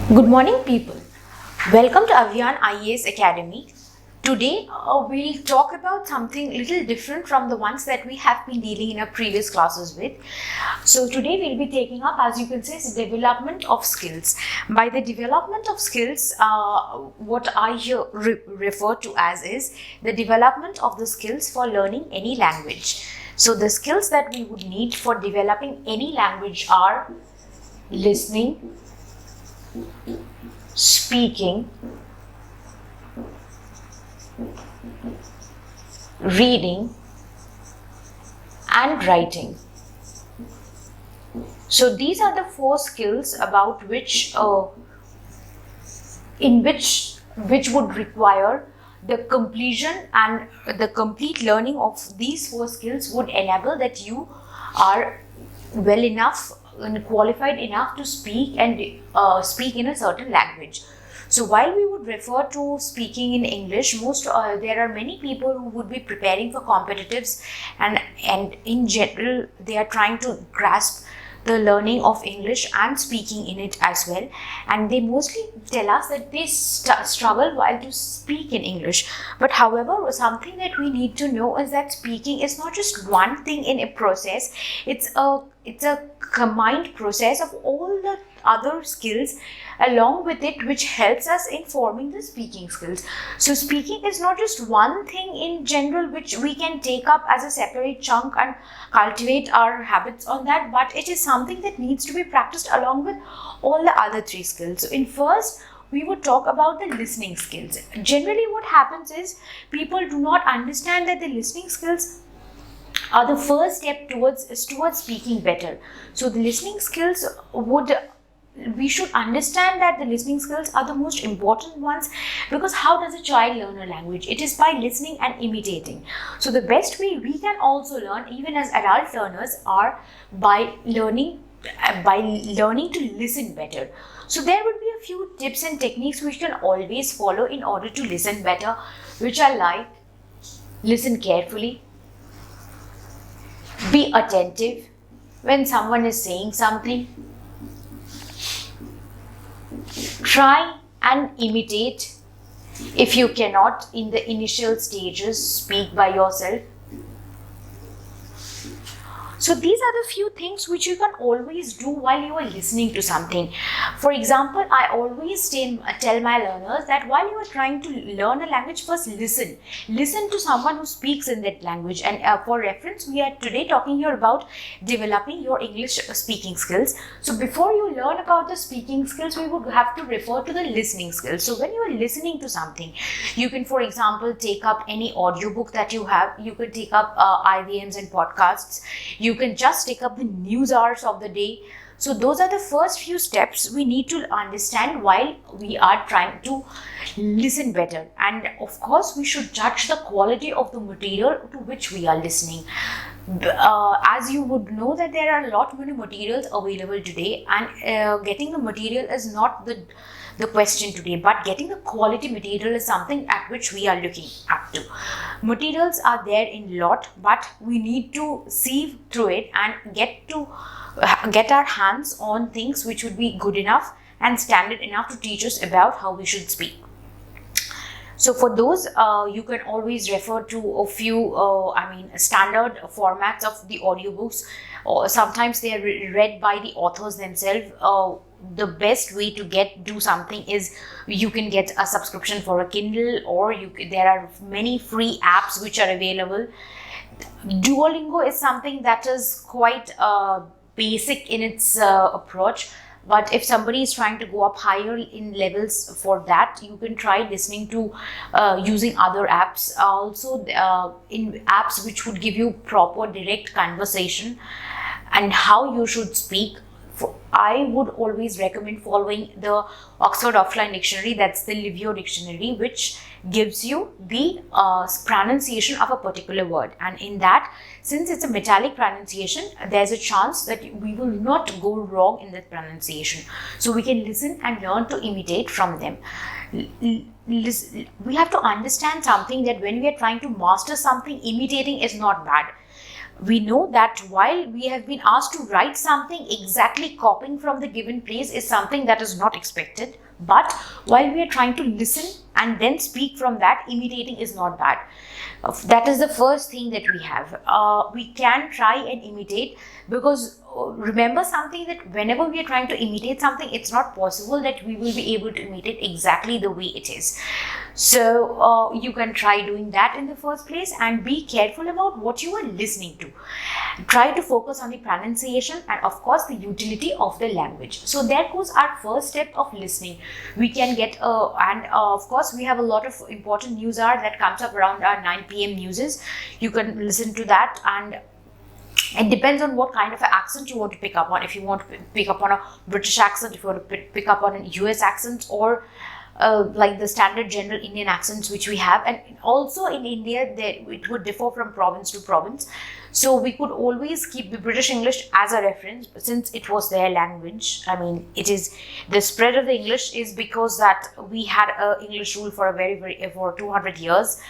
Good morning, people. Welcome to Avian IAS Academy. Today, we'll talk about something a little different from the ones that we have been dealing in our previous classes with. So, today we'll be taking up, as you can say, the development of skills. By the development of skills, what I here refer to as is the development of the skills for learning any language. So, the skills that we would need for developing any language are listening, speaking, reading, and writing. So these are the four skills about which would require the completion, and the complete learning of these four skills would enable that you are well enough and qualified enough to speak and speak in a certain language. So while we would refer to speaking in English, there are many people who would be preparing for competitives, and in general they are trying to grasp the learning of English and speaking in it as well, and they mostly tell us that they struggle while to speak in English. But however, something that we need to know is that speaking is not just one thing in a process. It's a combined process of all the other skills along with it, which helps us in forming the speaking skills. So speaking is not just one thing in general which we can take up as a separate chunk and cultivate our habits on that, but it is something that needs to be practiced along with all the other three skills. So in first, we would talk about the listening skills. Generally what happens is people do not understand that the listening skills are the first step towards speaking better. So the listening skills we should understand that the listening skills are the most important ones, because how does a child learn a language? It is by listening and imitating. So the best way we can also learn, even as adult learners, are by learning to listen better. So there would be a few tips and techniques which you can always follow in order to listen better, which are like: listen carefully, be attentive when someone is saying something, try and imitate if you cannot in the initial stages speak by yourself. So these are the few things which you can always do while you are listening to something. For example, I always tell my learners that while you are trying to learn a language, first listen. Listen to someone who speaks in that language. And for reference, we are today talking here about developing your English speaking skills. So before you learn about the speaking skills, we would have to refer to the listening skills. So when you are listening to something, you can, for example, take up any audiobook that you have. You could take up IVMs and podcasts. You can just take up the news hours of the day. So those are the first few steps we need to understand while we are trying to listen better. And of course, we should judge the quality of the material to which we are listening. As you would know that there are a lot many materials available today, and getting the material is not the question today, but getting the quality material is something at which we are looking up to. Materials are there in lot, but we need to sieve through it and get our hands on things which would be good enough and standard enough to teach us about how we should speak. So for those, you can always refer to a few, standard formats of the audiobooks, or sometimes they are read by the authors themselves. The best way to do something is you can get a subscription for a Kindle, or there are many free apps which are available. Duolingo is something that is quite basic in its approach. But if somebody is trying to go up higher in levels for that, you can try listening to using other apps. Also, in apps which would give you proper direct conversation and how you should speak. I would always recommend following the Oxford Offline Dictionary, that's the Livio Dictionary, which gives you the pronunciation of a particular word. And in that, since it's a metallic pronunciation, there's a chance that we will not go wrong in that pronunciation. So we can listen and learn to imitate from them. We have to understand something, that when we are trying to master something, imitating is not bad. We know that while we have been asked to write something, exactly copying from the given place is something that is not expected. But while we are trying to listen and then speak from that, imitating is not bad. That is the first thing that we have. We can try and imitate, because remember something, that whenever we are trying to imitate something, it's not possible that we will be able to imitate exactly the way it is. So you can try doing that in the first place, and be careful about what you are listening to. Try to focus on the pronunciation and of course the utility of the language. So there goes our first step of listening. We can get of course we have a lot of important news hour that comes up around our 9 p.m. newses. You can listen to that, and it depends on what kind of an accent you want to pick up on. If you want to pick up on a British accent, if you want to pick up on a US accent, or like the standard general Indian accents which we have. And also in India, it would differ from province to province. So we could always keep the British English as a reference, since it was their language. I mean, it is the spread of the English is because that we had a English rule for for 200 years.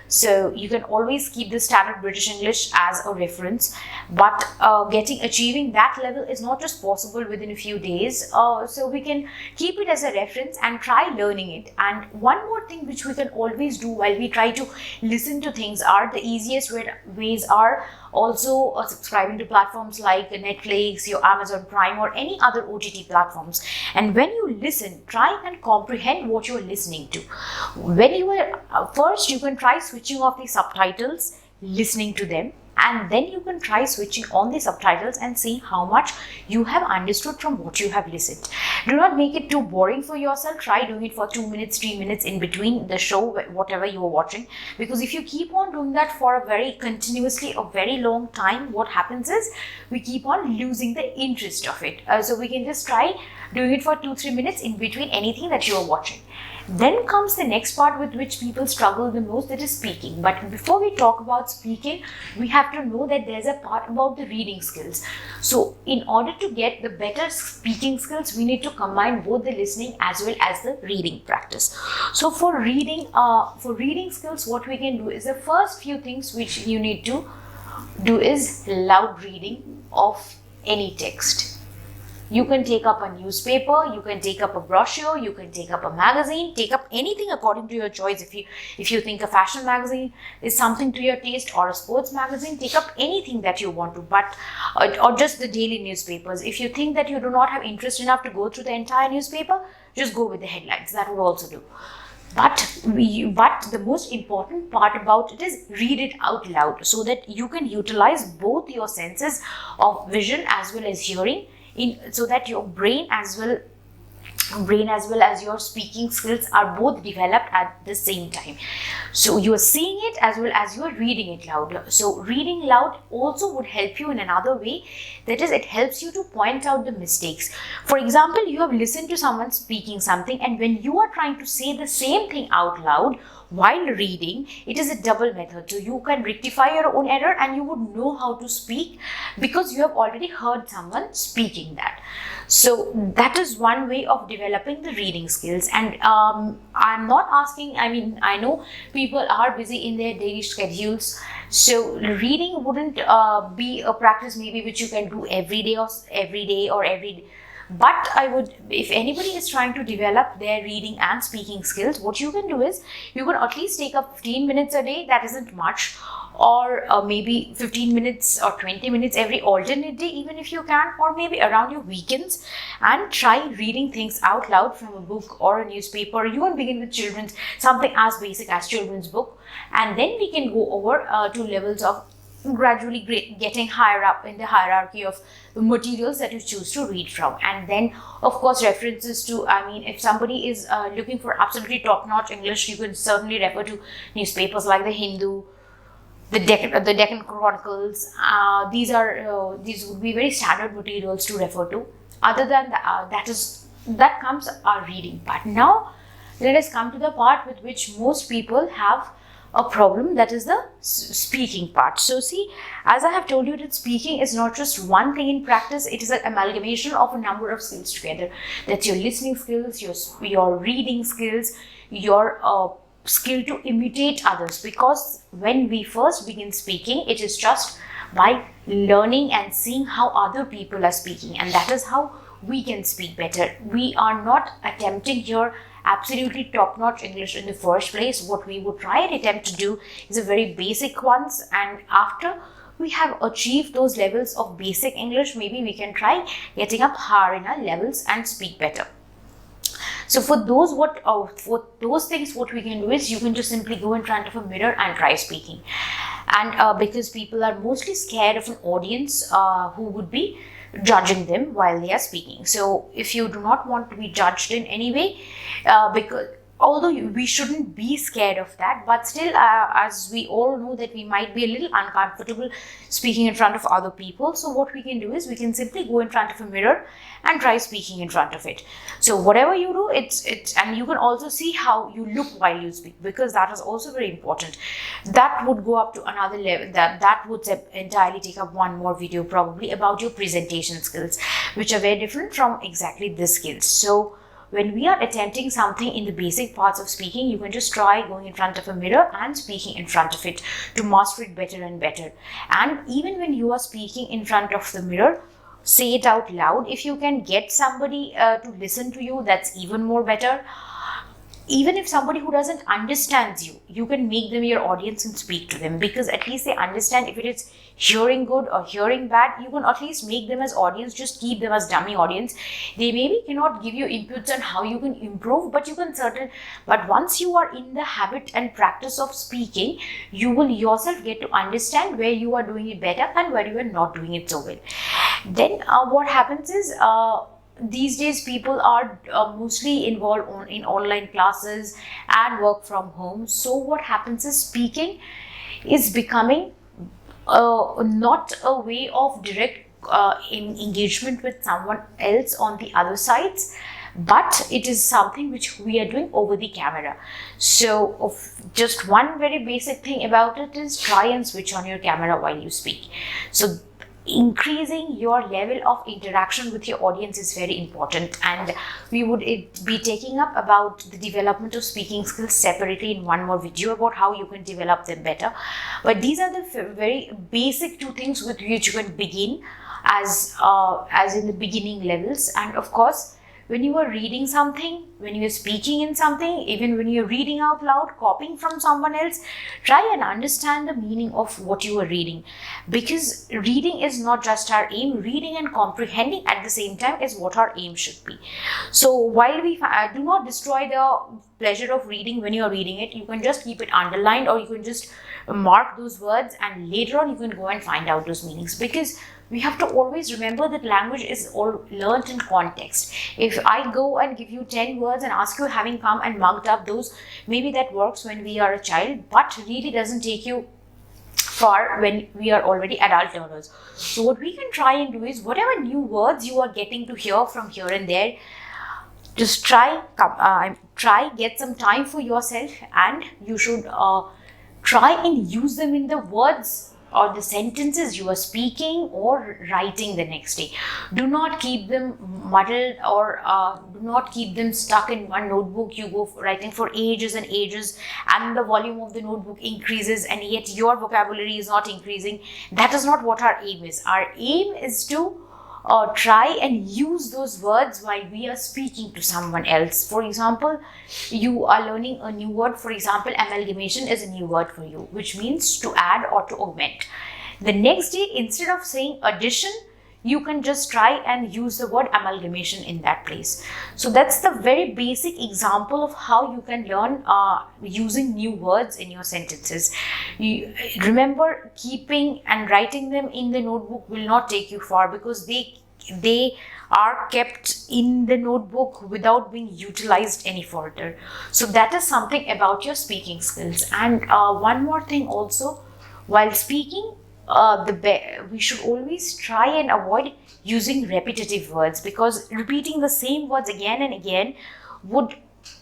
So you can always keep the standard British English as a reference, but achieving that level is not just possible within a few days. So we can keep it as a reference and try learning it. And one more thing which we can always do while we try to listen to things are, the easiest ways are also subscribing to platforms like Netflix, your Amazon Prime, or any other OTT platforms. And when you listen, try and comprehend what you are listening to. When you are first, you can try switching off the subtitles, listening to them, and then you can try switching on the subtitles and see how much you have understood from what you have listened. Do not make it too boring for yourself. Try doing it for 2 minutes, 3 minutes in between the show, whatever you are watching, because if you keep on doing that for a very long time, what happens is we keep on losing the interest of it. So we can just try doing it for 2-3 minutes in between anything that you are watching. Then comes the next part with which people struggle the most, that is speaking. But before we talk about speaking, we have to know that there's a part about the reading skills. So in order to get the better speaking skills, we need to combine both the listening as well as the reading practice. So for reading skills, what we can do is, the first few things which you need to do is loud reading of any text. You can take up a newspaper, you can take up a brochure, you can take up a magazine, take up anything according to your choice. If you think a fashion magazine is something to your taste, or a sports magazine, take up anything that you want to, but or just the daily newspapers. If you think that you do not have interest enough to go through the entire newspaper, just go with the headlines. That would also do. But the most important part about it is read it out loud, so that you can utilize both your senses of vision as well as hearing, so that your brain as well as your speaking skills are both developed at the same time. So you are seeing it as well as you are reading it loud. So reading loud also would help you in another way, that is, it helps you to point out the mistakes. For example, you have listened to someone speaking something, and when you are trying to say the same thing out loud while reading, it is a double method. So you can rectify your own error, and you would know how to speak because you have already heard someone speaking that. So that is one way of developing the reading skills. And I'm not asking, I know people are busy in their daily schedules, so reading wouldn't be a practice maybe which you can do every day. But I would, if anybody is trying to develop their reading and speaking skills, what you can do is, you can at least take up 15 minutes a day. That isn't much. Or maybe 15 minutes or 20 minutes every alternate day, even if you can, or maybe around your weekends, and try reading things out loud from a book or a newspaper. You can begin with something as basic as children's book, and then we can go over to levels of gradually getting higher up in the hierarchy of the materials that you choose to read from. And then of course references to, if somebody is looking for absolutely top-notch English, you can certainly refer to newspapers like the Hindu, the Deccan Chronicles. These would be very standard materials to refer to. Other than that comes our reading part. Now let us come to the part with which most people have a problem, that is the speaking part. So see, as I have told you, that speaking is not just one thing in practice, it is an amalgamation of a number of skills together. That's your listening skills, your reading skills, your skill to imitate others. Because when we first begin speaking, it is just by learning and seeing how other people are speaking, and that is how we can speak better. We are not attempting here absolutely top-notch English in the first place. What we would try and attempt to do is a very basic ones, and after we have achieved those levels of basic English, maybe we can try getting up higher in our levels and speak better. So for those things, what we can do is you can just simply go in front of a mirror and try speaking. And because people are mostly scared of an audience who would be judging them while they are speaking. So if you do not want to be judged in any way, because although we shouldn't be scared of that, but still, as we all know that we might be a little uncomfortable speaking in front of other people. So what we can do is we can simply go in front of a mirror and try speaking in front of it. So whatever you do, it's and you can also see how you look while you speak, because that is also very important. That would go up to another level. That would entirely take up one more video probably about your presentation skills, which are very different from exactly this skills. So when we are attempting something in the basic parts of speaking, you can just try going in front of a mirror and speaking in front of it to master it better and better. And even when you are speaking in front of the mirror, say it out loud. If you can get somebody to listen to you, that's even more better. Even if somebody who doesn't understand you, you can make them your audience and speak to them, because at least they understand. If it is hearing good or hearing bad, you can at least make them as audience, just keep them as dummy audience. They maybe cannot give you inputs on how you can improve, but you can but once you are in the habit and practice of speaking, you will yourself get to understand where you are doing it better and where you are not doing it so well. Then what happens is, these days people are mostly involved in online classes and work from home. So what happens is speaking is becoming not a way of direct engagement with someone else on the other sides, but it is something which we are doing over the camera. So just one very basic thing about it is try and switch on your camera while you speak. So increasing your level of interaction with your audience is very important, and we would be taking up about the development of speaking skills separately in one more video about how you can develop them better. But these are the very basic two things with which you can begin as in the beginning levels. And of course, when you are reading something, when you are speaking in something, even when you are reading out loud, copying from someone else, try and understand the meaning of what you are reading, because reading is not just our aim. Reading and comprehending at the same time is what our aim should be. So while we do not destroy the pleasure of reading when you are reading it, you can just keep it underlined, or you can just mark those words, and later on you can go and find out those meanings, because we have to always remember that language is all learnt in context. If I go and give you 10 words and ask you having come and mugged up those, maybe that works when we are a child, but really doesn't take you far when we are already adult learners. So what we can try and do is, whatever new words you are getting to hear from here and there, just try get some time for yourself, and you should try and use them in the words or the sentences you are speaking or writing the next day. Do not keep them muddled, or do not keep them stuck in one notebook. You go writing for ages and ages, and the volume of the notebook increases, and yet your vocabulary is not increasing. That is not what our aim is. Our aim is to try and use those words while we are speaking to someone else. For example, you are learning a new word. For example, amalgamation is a new word for you, which means to add or to augment. The next day, instead of saying addition, you can just try and use the word amalgamation in that place. So that's the very basic example of how you can learn using new words in your sentences. Remember, keeping and writing them in the notebook will not take you far, because they are kept in the notebook without being utilized any further. So that is something about your speaking skills. And one more thing also, while speaking, we should always try and avoid using repetitive words, because repeating the same words again and again would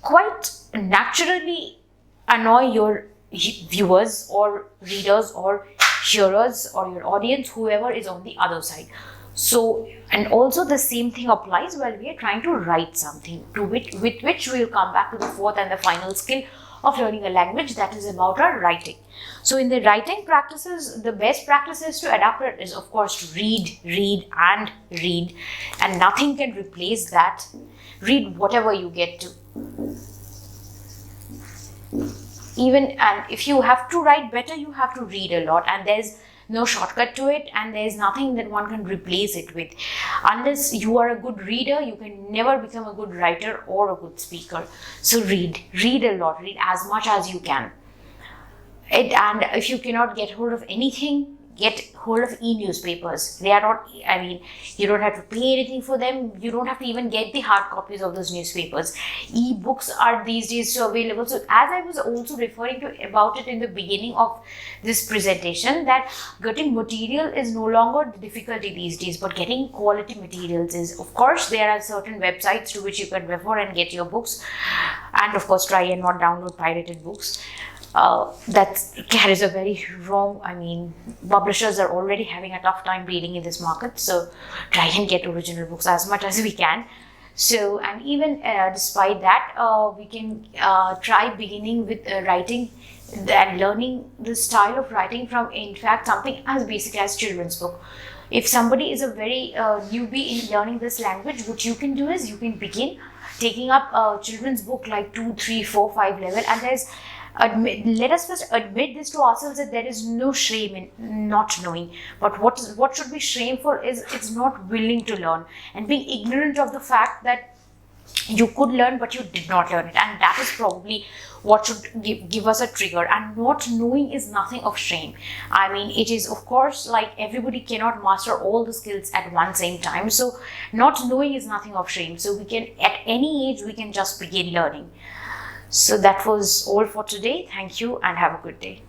quite naturally annoy your viewers or readers or hearers or your audience, whoever is on the other side. So, and also the same thing applies while we are trying to write something, with which we will come back to the fourth and the final skill of learning a language, that is about our writing. So in the writing practices, the best practices to adapt it is of course to read, and read, and nothing can replace that. Read whatever you get to. And if you have to write better, you have to read a lot, and there's no shortcut to it, and there's nothing that one can replace it with. Unless you are a good reader, you can never become a good writer or a good speaker. So read a lot, read as much as you can. And if you cannot get hold of anything, get hold of e-newspapers. They are not, you don't have to pay anything for them. You don't have to even get the hard copies of those newspapers. E-books are these days so available. So as I was also referring to about it in the beginning of this presentation, that getting material is no longer the difficulty these days, but getting quality materials is. Of course, there are certain websites to which you can refer and get your books. And of course, try and not download pirated books. That carries a very wrong, publishers are already having a tough time reading in this market, so try and get original books as much as we can. So, and even despite that, we can try beginning with writing and learning the style of writing from, in fact, something as basic as children's book. If somebody is a very newbie in learning this language, what you can do is you can begin taking up a children's book like 2, 3, 4, 5 level, and let us first admit this to ourselves, that there is no shame in not knowing. But what should be shame for is it's not willing to learn and being ignorant of the fact that you could learn but you did not learn it, and that is probably what should give us a trigger. And not knowing is nothing of shame. It is, of course, like everybody cannot master all the skills at one same time, so not knowing is nothing of shame. So we can, at any age, we can just begin learning. So that was all for today. Thank you and have a good day.